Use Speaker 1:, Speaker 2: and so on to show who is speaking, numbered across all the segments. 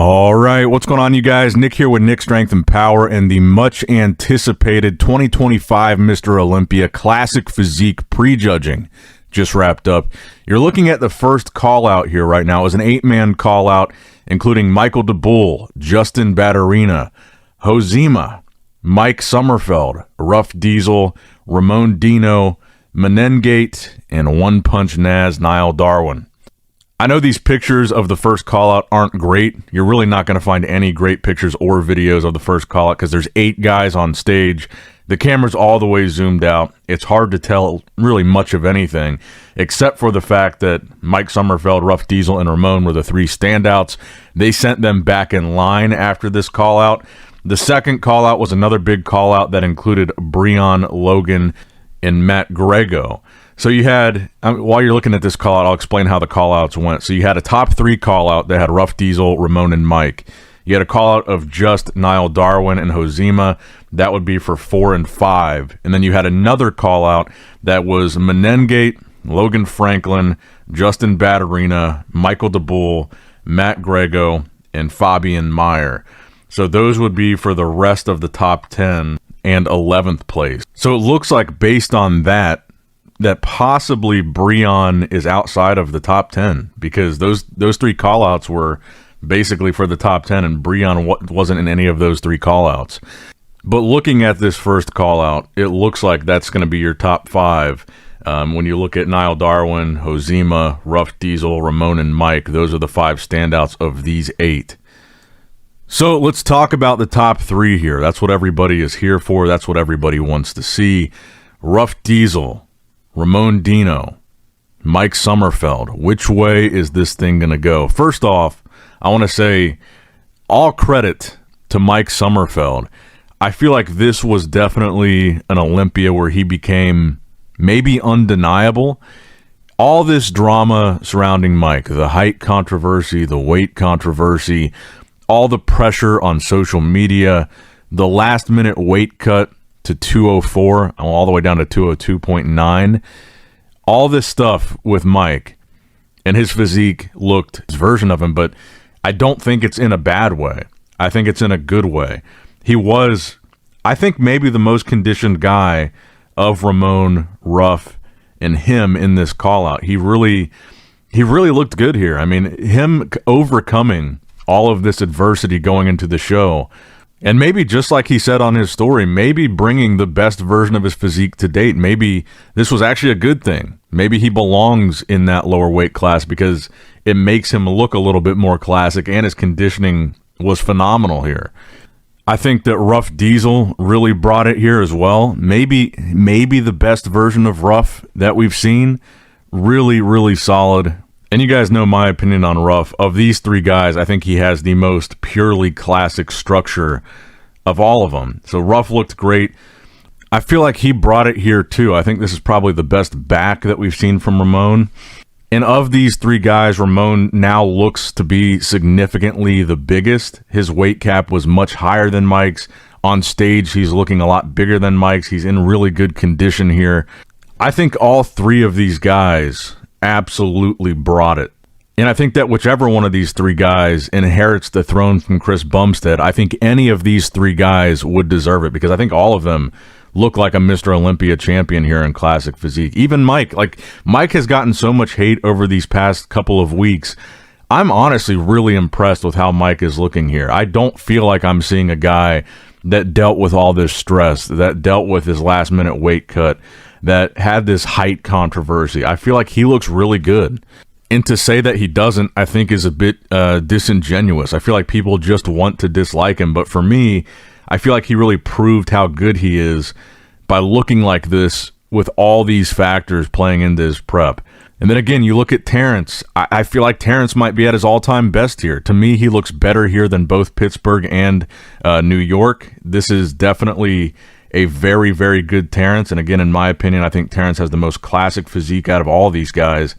Speaker 1: All right, what's going on, you guys? Nick here with Nick Strength and Power and the much anticipated 2025 Mr. Olympia Classic Physique Prejudging just wrapped up. You're looking at the first call out here right now. It was an 8-man call out, including Michael DeBull, Justin Baturina, Hosema, Mike Sommerfeld, Rough Diesel, Ramon Dino, Menengate, and One Punch Naz, Niall Darwin. I know these pictures of the first call out aren't great. You're really not going to find any great pictures or videos of the first call out because there's 8 guys on stage. The camera's all the way zoomed out. It's hard to tell really much of anything, except for the fact that Mike Sommerfeld, Rough Diesel, and Ramon were the 3 standouts. They sent them back in line after this call out. The second call out was another big call out that included Breon, Logan, and Matt Grego. So you had, while you're looking at this call out, I'll explain how the call outs went. So you had a top 3 call out that had Rough Diesel, Ramon, and Mike. You had a call out of just Niall Darwin and Hosema. That would be for 4 and 5. And then you had another call out that was Menengate, Logan Franklin, Justin Baturina, Michael DeBull, Matt Grego, and Fabian Meyer. So those would be for the rest of the top 10 and 11th place. So it looks like based on that possibly Breon is outside of the top 10 because those 3 call-outs were basically for the top 10 and Breon wasn't in any of those 3 call-outs. But looking at this first call-out, it looks like that's going to be your top 5. When you look at Niall Darwin, Hosema, Rough Diesel, Ramon, and Mike, those are the 5 standouts of these 8. So let's talk about the top 3 here. That's what everybody is here for. That's what everybody wants to see. Rough Diesel, Ramon Dino, Mike Sommerfeld. Which way is this thing going to go? First off, I want to say all credit to Mike Sommerfeld. I feel like this was definitely an Olympia where he became maybe undeniable. All this drama surrounding Mike, the height controversy, the weight controversy, all the pressure on social media, the last-minute weight cut to 204, all the way down to 202.9. All this stuff with Mike and his physique looked his version of him, but I don't think it's in a bad way. I think it's in a good way. He was, I think, maybe the most conditioned guy of Ramon, Rough, and him in this call-out. He really looked good here. I mean, him overcoming all of this adversity going into the show, and maybe just like he said on his story, maybe bringing the best version of his physique to date. Maybe this was actually a good thing. Maybe he belongs in that lower weight class because it makes him look a little bit more classic, and his conditioning was phenomenal here. I think that Rough Diesel really brought it here as well. Maybe the best version of Rough that we've seen. Really, really solid. And you guys know my opinion on Rough. Of these 3 guys, I think he has the most purely classic structure of all of them. So Rough looked great. I feel like he brought it here too. I think this is probably the best back that we've seen from Ramon. And of these 3 guys, Ramon now looks to be significantly the biggest. His weight cap was much higher than Mike's. On stage, he's looking a lot bigger than Mike's. He's in really good condition here. I think all 3 of these guys absolutely brought it. And I think that whichever one of these 3 guys inherits the throne from Chris Bumstead, I think any of these 3 guys would deserve it because I think all of them look like a Mr. Olympia champion here in classic physique. Even Mike. Like, Mike has gotten so much hate over these past couple of weeks. I'm honestly really impressed with how Mike is looking here. I don't feel like I'm seeing a guy that dealt with all this stress, that dealt with his last-minute weight cut, that had this height controversy. I feel like he looks really good. And to say that he doesn't, I think is a bit disingenuous. I feel like people just want to dislike him. But for me, I feel like he really proved how good he is by looking like this with all these factors playing into his prep. And then again, you look at Terrence. I feel like Terrence might be at his all-time best here. To me, he looks better here than both Pittsburgh and New York. This is definitely a very, very good Terrence. And again, in my opinion, I think Terrence has the most classic physique out of all these guys.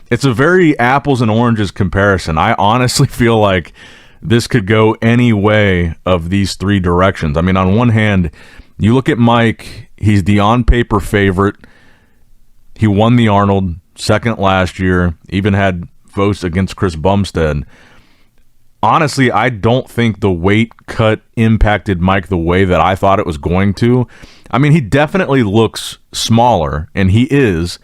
Speaker 1: It's a very apples and oranges comparison. I honestly feel like this could go any way of these 3 directions. I mean, on one hand, you look at Mike, he's the on-paper favorite. He won the Arnold, second last year, even had votes against Chris Bumstead. honestly, I don't think the weight cut impacted Mike the way that I thought it was going to. I mean, he definitely looks smaller, and he is,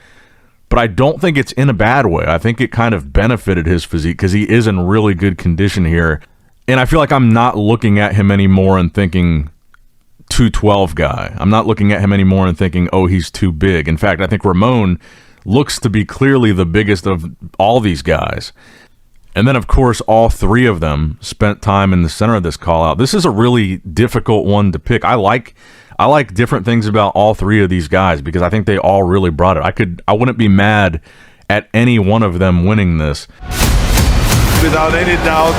Speaker 1: but I don't think it's in a bad way. I think it kind of benefited his physique because he is in really good condition here. And I feel like I'm not looking at him anymore and thinking 212 guy. I'm not looking at him anymore and thinking, oh, he's too big. In fact, I think Ramon looks to be clearly the biggest of all these guys. And then, of course, all three of them spent time in the center of this call-out. This is a really difficult one to pick. I like different things about all three of these guys because I think they all really brought it. I wouldn't be mad at any one of them winning this.
Speaker 2: Without any doubt,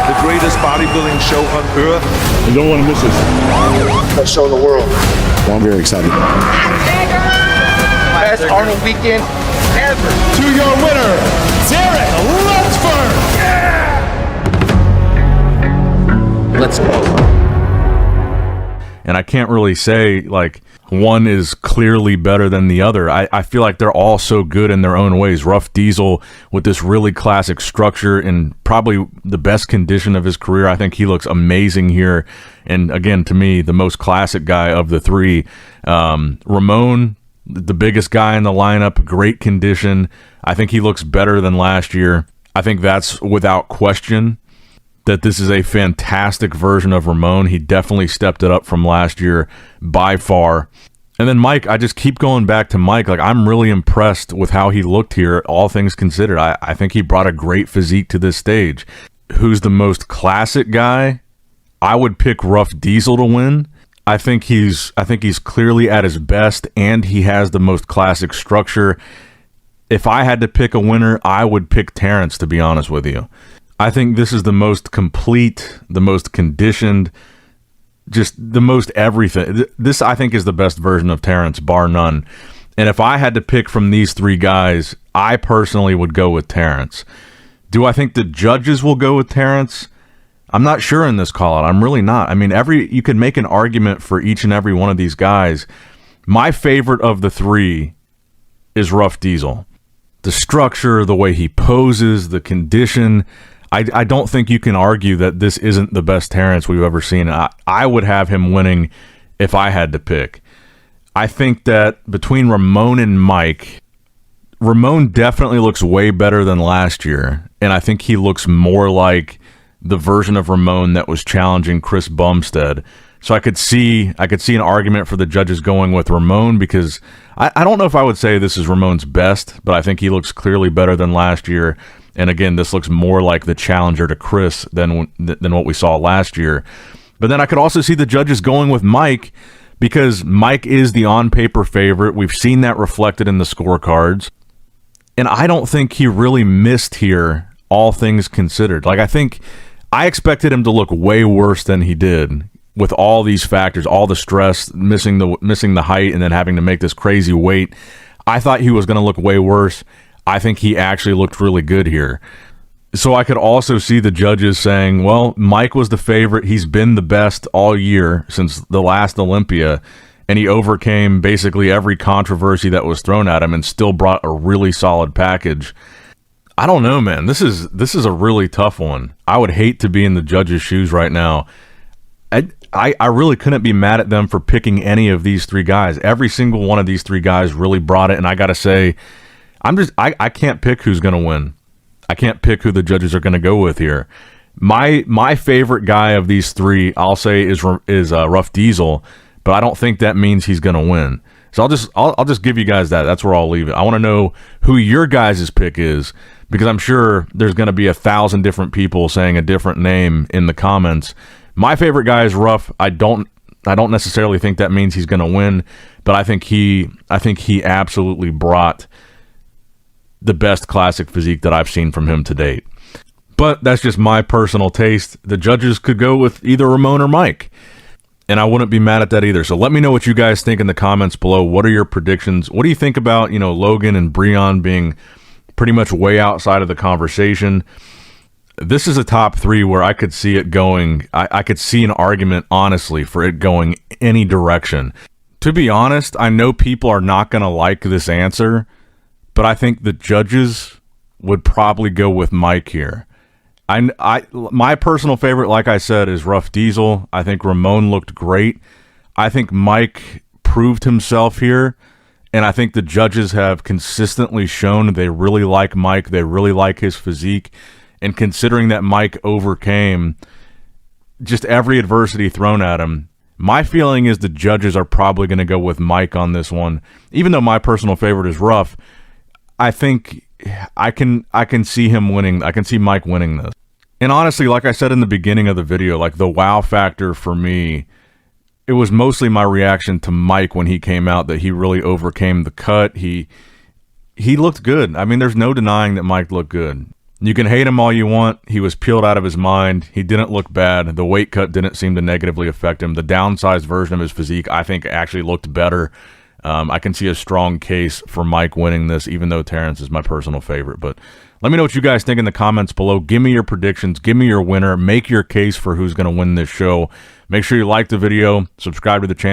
Speaker 2: the greatest bodybuilding show on earth.
Speaker 3: You don't want to miss this.
Speaker 2: Best show in the world.
Speaker 3: Well, I'm very excited.
Speaker 2: Best Arnold weekend ever.
Speaker 3: To your winner, Derek Lunsford.
Speaker 2: Yeah! Let's go.
Speaker 1: And I can't really say, like, one is clearly better than the other. I feel like they're all so good in their own ways. Rough Diesel with this really classic structure and probably the best condition of his career. I think he looks amazing here. And again, to me, the most classic guy of the three. Ramon, the biggest guy in the lineup, great condition. I think he looks better than last year. I think that's without question that this is a fantastic version of Ramon. He definitely stepped it up from last year by far. And then Mike, I just keep going back to Mike. Like, I'm really impressed with how he looked here, all things considered. I think he brought a great physique to this stage. Who's the most classic guy? I would pick Rough Diesel to win. I think he's clearly at his best, and he has the most classic structure. If I had to pick a winner, I would pick Terrence, to be honest with you. I think this is the most complete, the most conditioned, just the most everything. This, I think, is the best version of Terrence, bar none. And if I had to pick from these three guys, I personally would go with Terrence. Do I think the judges will go with Terrence? I'm not sure in this call-out. I'm really not. I mean, you could make an argument for each and every one of these guys. My favorite of the three is Rough Diesel. The structure, the way he poses, the condition. I don't think you can argue that this isn't the best Terrence we've ever seen. I would have him winning if I had to pick. I think that between Ramon and Mike, Ramon definitely looks way better than last year, and I think he looks more like the version of Ramon that was challenging Chris Bumstead. So I could see an argument for the judges going with Ramon because I don't know if I would say this is Ramon's best, but I think he looks clearly better than last year. And again, this looks more like the challenger to Chris than what we saw last year. But then I could also see the judges going with Mike because Mike is the on-paper favorite. We've seen that reflected in the scorecards. And I don't think he really missed here, all things considered. Like, I expected him to look way worse than he did with all these factors, all the stress, missing the height, and then having to make this crazy weight. I thought he was going to look way worse. I think he actually looked really good here. So I could also see the judges saying, well, Mike was the favorite. He's been the best all year since the last Olympia, and he overcame basically every controversy that was thrown at him and still brought a really solid package. I don't know, man. This is a really tough one. I would hate to be in the judges' shoes right now. I really couldn't be mad at them for picking any of these three guys. Every single one of these three guys really brought it, and I got to say, I can't pick who's going to win. I can't pick who the judges are going to go with here. My favorite guy of these three, I'll say, is Rough Diesel, but I don't think that means he's going to win. So I'll just give you guys that. That's where I'll leave it. I want to know who your guys' pick is because I'm sure there's going to be 1,000 different people saying a different name in the comments. My favorite guy is Rough. I don't necessarily think that means he's going to win, but I think he absolutely brought the best classic physique that I've seen from him to date. But that's just my personal taste. The judges could go with either Ramon or Mike, and I wouldn't be mad at that either. So let me know what you guys think in the comments below. What are your predictions? What do you think about, Logan and Breon being pretty much way outside of the conversation? This is a top three where I could see it going. I could see an argument, honestly, for it going any direction. To be honest, I know people are not going to like this answer, but I think the judges would probably go with Mike here. My personal favorite, like I said, is Rough Diesel. I think Ramon looked great. I think Mike proved himself here, and I think the judges have consistently shown they really like Mike. They really like his physique, and considering that Mike overcame just every adversity thrown at him, my feeling is the judges are probably going to go with Mike on this one. Even though my personal favorite is Rough, I think I can see him winning. I can see Mike winning this. And honestly, like I said in the beginning of the video, like the wow factor for me, it was mostly my reaction to Mike when he came out, that he really overcame the cut. He looked good. I mean, there's no denying that Mike looked good. You can hate him all you want. He was peeled out of his mind. He didn't look bad. The weight cut didn't seem to negatively affect him. The downsized version of his physique, I think, actually looked better. I can see a strong case for Mike winning this, even though Terrence is my personal favorite. But let me know what you guys think in the comments below. Give me your predictions. Give me your winner. Make your case for who's going to win this show. Make sure you like the video. Subscribe to the channel.